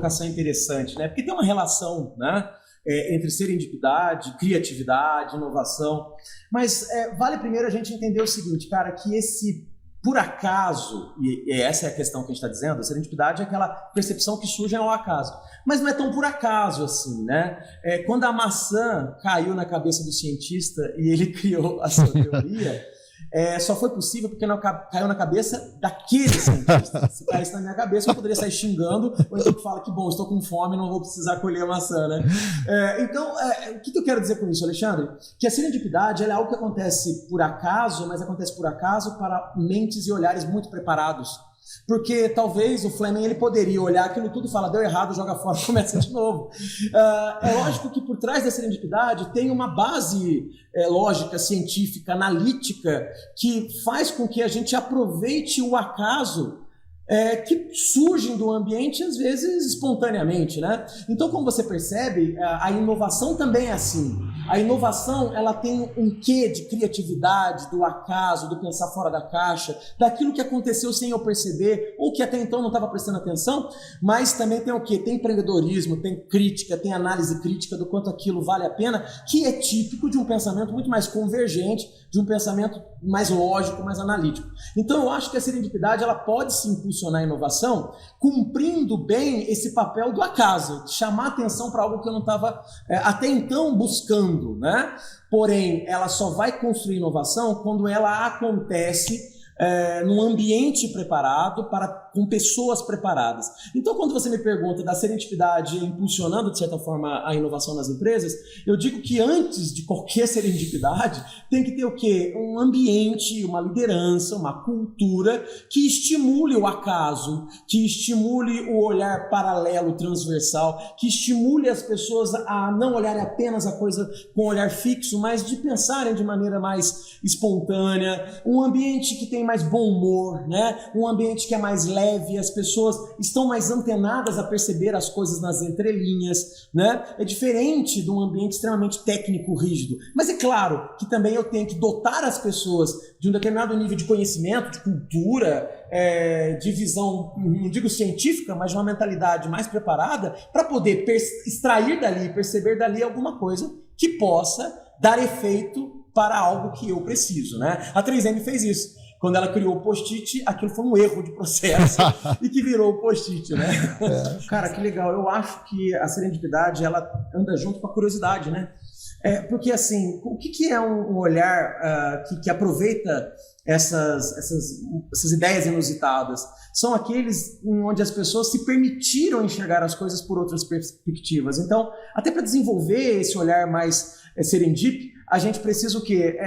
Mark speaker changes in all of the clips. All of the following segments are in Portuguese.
Speaker 1: Educação interessante, né? Porque tem uma relação, né, entre serendipidade, criatividade, inovação. Mas vale primeiro a gente entender o seguinte, cara, que esse por acaso, e essa é a questão que a gente está dizendo, a serendipidade é aquela percepção que surge ao acaso. Mas não é tão por acaso assim, né? Quando a maçã caiu na cabeça do cientista e ele criou a sua teoria, só foi possível porque não caiu na cabeça daquele cientista. Se caísse na minha cabeça, eu poderia sair xingando, ou então que fala que, bom, estou com fome, não vou precisar colher a maçã, né? Então, o que eu quero dizer com isso, Alexandre? Que a serendipidade é algo que acontece por acaso, mas acontece por acaso para mentes e olhares muito preparados. Porque talvez o Fleming ele poderia olhar aquilo tudo e falar, deu errado, joga fora, começa de novo. É lógico que por trás da serendipidade tem uma base lógica, científica, analítica, que faz com que a gente aproveite o acaso que surgem do ambiente, às vezes, espontaneamente, né? Então, como você percebe, a inovação também é assim. A inovação, ela tem um quê de criatividade, do acaso, do pensar fora da caixa, daquilo que aconteceu sem eu perceber, ou que até então não estava prestando atenção, mas também tem o quê? Tem empreendedorismo, tem crítica, tem análise crítica do quanto aquilo vale a pena, que é típico de um pensamento muito mais convergente, de um pensamento mais lógico, mais analítico. Então, eu acho que a serendipidade, ela pode se impulsionar a inovação, cumprindo bem esse papel do acaso, de chamar atenção para algo que eu não estava até então buscando, né? Porém, ela só vai construir inovação quando ela acontece num ambiente preparado, com pessoas preparadas. Então, quando você me pergunta da serendipidade impulsionando, de certa forma, a inovação nas empresas, eu digo que antes de qualquer serendipidade, tem que ter o quê? Um ambiente, uma liderança, uma cultura que estimule o acaso, que estimule o olhar paralelo, transversal, que estimule as pessoas a não olharem apenas a coisa com um olhar fixo, mas de pensarem de maneira mais espontânea, um ambiente que tem mais bom humor, né? Um ambiente que é mais leve, as pessoas estão mais antenadas a perceber as coisas nas entrelinhas, né? É diferente de um ambiente extremamente técnico, rígido. Mas é claro que também eu tenho que dotar as pessoas de um determinado nível de conhecimento, de cultura, de visão, não digo científica, mas de uma mentalidade mais preparada para poder extrair dali, perceber dali alguma coisa que possa dar efeito para algo que eu preciso, né? A 3M fez isso. Quando ela criou o post-it, aquilo foi um erro de processo e que virou o post-it, né? Cara, que legal. Eu acho que a serendipidade, ela anda junto com a curiosidade, né? Porque, assim, o que é um olhar que aproveita essas ideias inusitadas? São aqueles onde as pessoas se permitiram enxergar as coisas por outras perspectivas. Então, até para desenvolver esse olhar mais serendípico, a gente precisa o quê?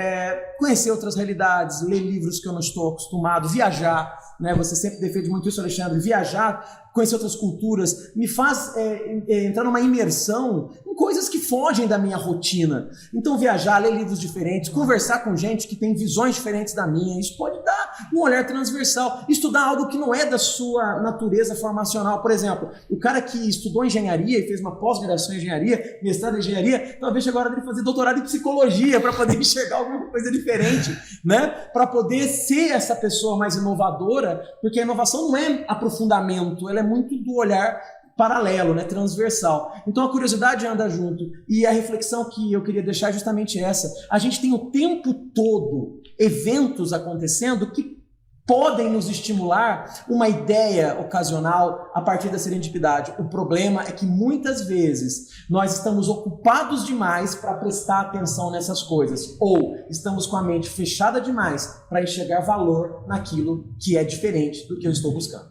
Speaker 1: Conhecer outras realidades, ler livros que eu não estou acostumado, viajar, né? Você sempre defende muito isso, Alexandre. Viajar, conhecer outras culturas, me faz entrar numa imersão em coisas que fogem da minha rotina. Então viajar, ler livros diferentes, conversar com gente que tem visões diferentes da minha, isso pode dar um olhar transversal. Estudar algo que não é da sua natureza formacional. Por exemplo, o cara que estudou engenharia e fez uma pós-graduação em engenharia, mestrado em engenharia, talvez chegue a hora de fazer doutorado em psicologia para poder enxergar alguma coisa diferente, né? Para poder ser essa pessoa mais inovadora, porque a inovação não é aprofundamento, ela é muito do olhar paralelo, né, transversal. Então a curiosidade anda junto. E a reflexão que eu queria deixar é justamente essa. A gente tem o tempo todo eventos acontecendo que podem nos estimular uma ideia ocasional a partir da serendipidade. O problema é que muitas vezes nós estamos ocupados demais para prestar atenção nessas coisas, ou estamos com a mente fechada demais para enxergar valor naquilo que é diferente do que eu estou buscando.